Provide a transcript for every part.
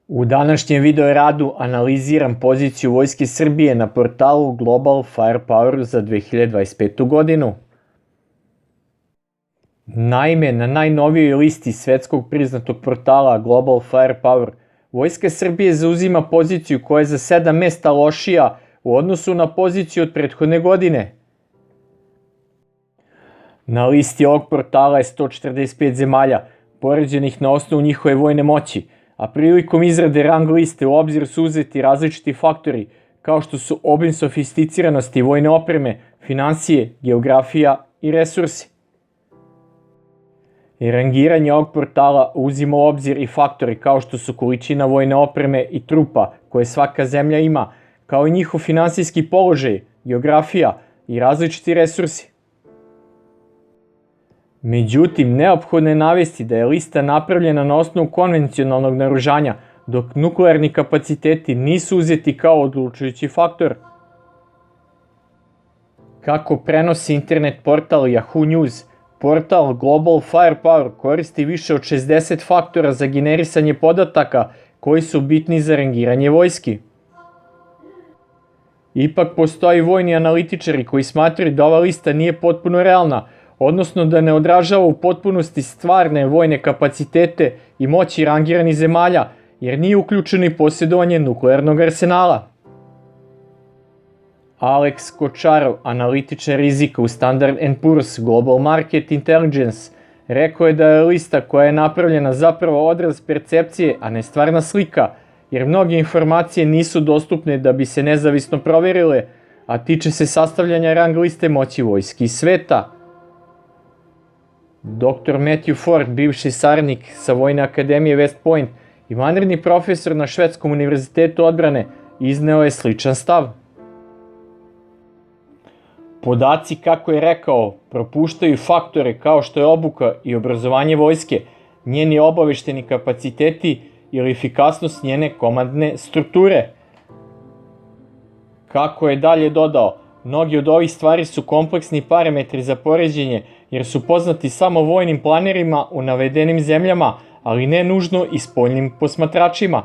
U današnjem video radu analiziram poziciju Vojske Srbije na portalu Global Firepower za 2025. godinu. Naime, na najnovijoj listi svetskog priznatog portala Global Firepower, Vojska Srbije zauzima poziciju koja je za 7 mesta lošija u odnosu na poziciju od prethodne godine. Na listi ovog portala je 145 zemalja, poređenih na osnovu njihove vojne moći, a prilikom izrade rang liste u obzir su uzeti različiti faktori, kao što su obim sofisticiranosti vojne opreme, finansije, geografija i resursi. Rangiranje ovog portala uzima u obzir i faktori kao što su količina vojne opreme i trupa koje svaka zemlja ima, kao i njihov finansijski položaj, geografija i različiti resursi. Međutim, neophodno je navesti da je lista napravljena na osnovu konvencionalnog naoružanja, dok nuklearni kapaciteti nisu uzeti kao odlučujući faktor. Kako prenosi internet portal Yahoo News, portal Global Firepower koristi više od 60 faktora za generisanje podataka koji su bitni za rangiranje vojski. Ipak postoji vojni analitičari koji smatraju da ova lista nije potpuno realna, odnosno da ne odražava u potpunosti stvarne vojne kapacitete i moći rangiranih zemalja, jer nije uključeno i posjedovanje nuklearnog arsenala. Alex Kočarov, analitičar rizika u Standard & Poor's Global Market Intelligence, rekao je da je lista koja je napravljena zapravo odraz percepcije, a ne stvarna slika, jer mnoge informacije nisu dostupne da bi se nezavisno proverile, a tiče se sastavljanja rang liste moći vojski sveta. Dr. Matthew Ford, bivši saradnik sa Vojne akademije West Point i vanredni profesor na Švedskom univerzitetu odbrane, izneo je sličan stav. Podaci, kako je rekao, propuštaju faktore kao što je obuka i obrazovanje vojske, njeni obavešteni kapaciteti ili efikasnost njene komandne strukture. Kako je dalje dodao, mnogi od ovih stvari su kompleksni parametri za poređenje jer su poznati samo vojnim planerima u navedenim zemljama, ali ne nužno i spoljnim posmatračima.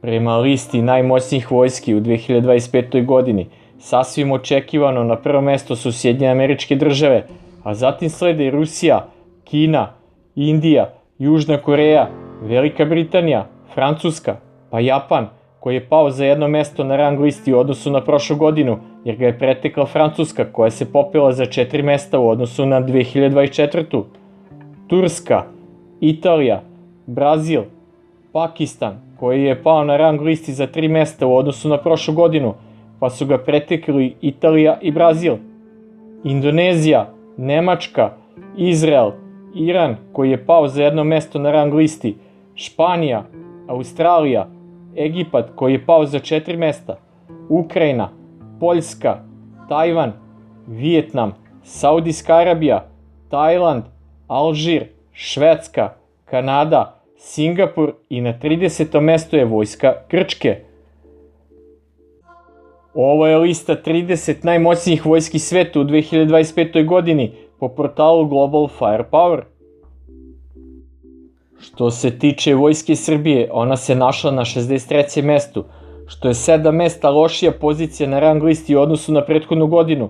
Prema listi najmoćnijih vojski u 2025. godini, sasvim očekivano na prvo mesto su Sjedinjene Američke Države, a zatim slede Rusija, Kina, Indija, Južna Koreja, Velika Britanija, Francuska, pa Japan, koji je pao za jedno mesto na rang listi u odnosu na prošlu godinu, jer ga je pretekla Francuska koja se popela za 4 mesta u odnosu na 2024. Turska, Italija, Brazil, Pakistan, koji je pao na rang listi za 3 mesta u odnosu na prošlu godinu, pa su ga pretekli Italija i Brazil. Indonezija, Nemačka, Izrael, Iran, koji je pao za jedno mesto na rang listi, Španija, Australija, Egipat, koji je pao za 4 mesta, Ukrajina, Poljska, Tajvan, Vijetnam, Saudijska Arabija, Tajland, Alžir, Švedska, Kanada, Singapur i na 30. mesto je vojska Grčke. Ovo je lista 30 najmoćnijih vojski sveta u 2025. godini po portalu Global Firepower. Što se tiče Vojske Srbije, ona se našla na 63. mestu, što je 7 mesta lošija pozicija na rang listi u odnosu na prethodnu godinu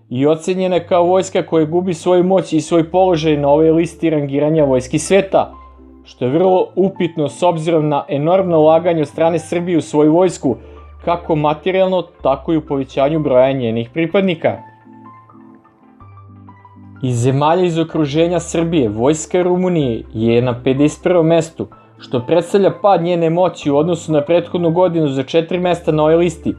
i ocenjena je kao vojska koja gubi svoju moć i svoj položaj na ovoj listi rangiranja vojski sveta, što je vrlo upitno s obzirom na enormno ulaganje od strane Srbije u svoju vojsku, kako materijalno, tako i u povećanju broja njenih pripadnika. Iz zemalja iz okruženja Srbije, vojska Rumunije je na 51. mestu, što predstavlja pad njene moći u odnosu na prethodnu godinu za 4 mesta na ovoj listi,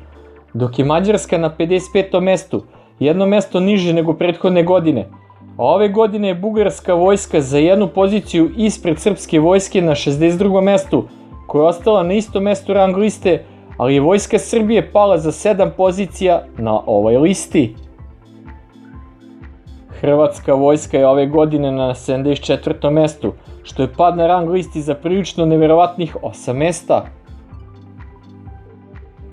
dok je Mađarska na 55. mestu, jedno mesto niže nego prethodne godine, a ove godine je bugarska vojska za jednu poziciju ispred srpske vojske na 62. mestu, koja je ostala na istom mestu rang liste, ali je vojska Srbije pala za 7 pozicija na ovoj listi. Hrvatska vojska je ove godine na 74. mestu, što je pad na rang listi za prilično neverovatnih 8 mesta.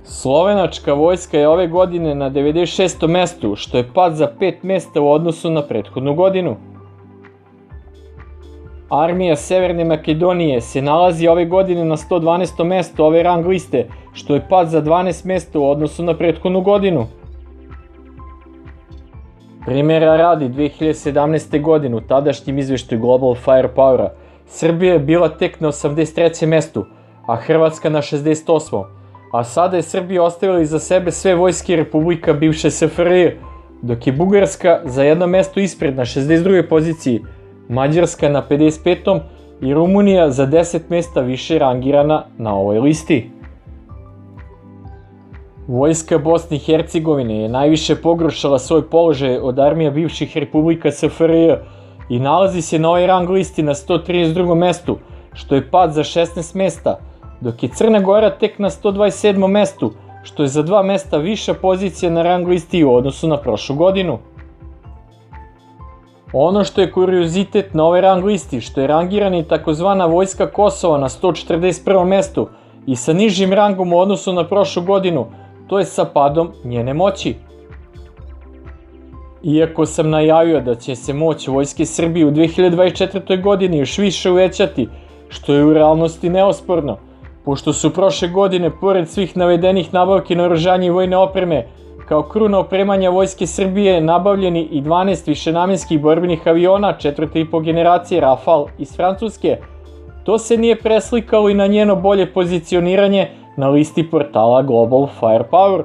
Slovenačka vojska je ove godine na 96. mestu, što je pad za 5 mesta u odnosu na prethodnu godinu. Armija Severne Makedonije se nalazi ove godine na 112. mestu ove rang liste, što je pad za 12 mesta u odnosu na prethodnu godinu. Primjera radi, 2017. godine u tadašnjem izveštaju Global Firepowera Srbija je bila tek na 83. mestu, a Hrvatska na 68. A sada je Srbija ostavila iza sebe sve vojske republika bivše SFRJ, dok je Bugarska za jedno mesto ispred na 62. poziciji, Mađarska na 55. i Rumunija za 10 mesta više rangirana na ovoj listi. Vojska Bosne i Hercegovine je najviše pogoršala svoj položaj od armija bivših republika SFRJ i nalazi se na ovoj rang listi na 132. mestu, što je pad za 16 mesta, dok je Crna Gora tek na 127. mestu, što je za 2 mesta viša pozicija na rang listi u odnosu na prošlu godinu. Ono što je kuriozitet na ovoj rang listi, što je rangirani takozvana Vojska Kosova na 141. mestu i sa nižim rangom u odnosu na prošlu godinu, to je sa padom njene moći. Iako sam najavio da će se moć Vojske Srbije u 2024. godini još više uvećati, što je u realnosti neosporno, pošto su prošle godine, pored svih navedenih nabavki naoružanja i vojne opreme, kao kruna opremanja Vojske Srbije nabavljeni i 12 višenamenskih borbenih aviona 4.5 generacije Rafale iz Francuske, to se nije preslikalo i na njeno bolje pozicioniranje na listi portala Global Firepower.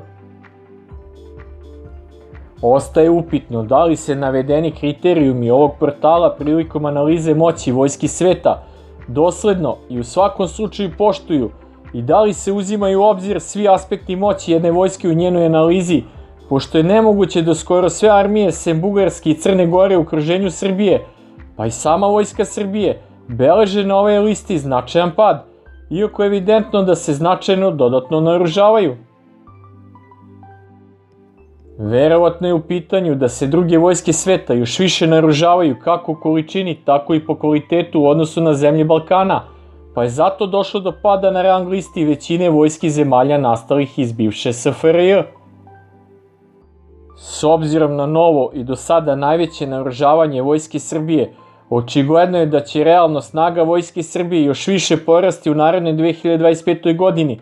Ostaje upitno da li se navedeni kriterijumi ovog portala prilikom analize moći vojski sveta dosledno i u svakom slučaju poštuju i da li se uzimaju u obzir svi aspekti moći jedne vojske u njenoj analizi, pošto je nemoguće da skoro sve armije sem Bugarske i Crne Gore u okruženju Srbije, pa i sama Vojska Srbije, beleže na ovoj listi značajan pad, iako je evidentno da se značajno dodatno naoružavaju. Verovatno je u pitanju da se druge vojske sveta još više naoružavaju kako u količini, tako i po kvalitetu u odnosu na zemlje Balkana, pa je zato došlo do pada na rang listi većine vojski zemalja nastalih iz bivše SFRJ. S obzirom na novo i do sada najveće naoružavanje Vojske Srbije, očigledno je da će realno snaga Vojske Srbije još više porasti u narednoj 2025. godini,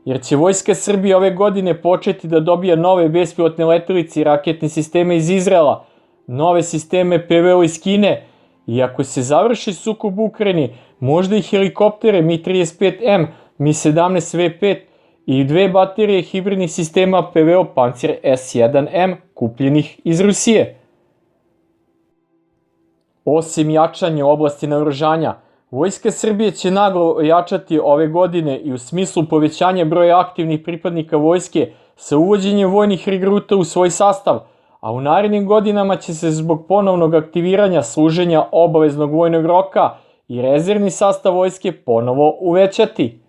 jer će Vojska Srbije ove godine početi da dobija nove bespilotne letelice i raketne sisteme iz Izraela, nove sisteme PVO iz Kine i ako se završi sukob u Ukrajini, možda i helikoptere Mi-35M, Mi-17V5 i 2 baterije hibridnih sistema PVO Pancir S1M kupljenih iz Rusije. Osim jačanja u oblasti naoružanja, Vojska Srbije će naglo ojačati ove godine i u smislu povećanja broja aktivnih pripadnika vojske sa uvođenjem vojnih regruta u svoj sastav, a u narednim godinama će se zbog ponovnog aktiviranja služenja obaveznog vojnog roka i rezervni sastav vojske ponovo uvećati.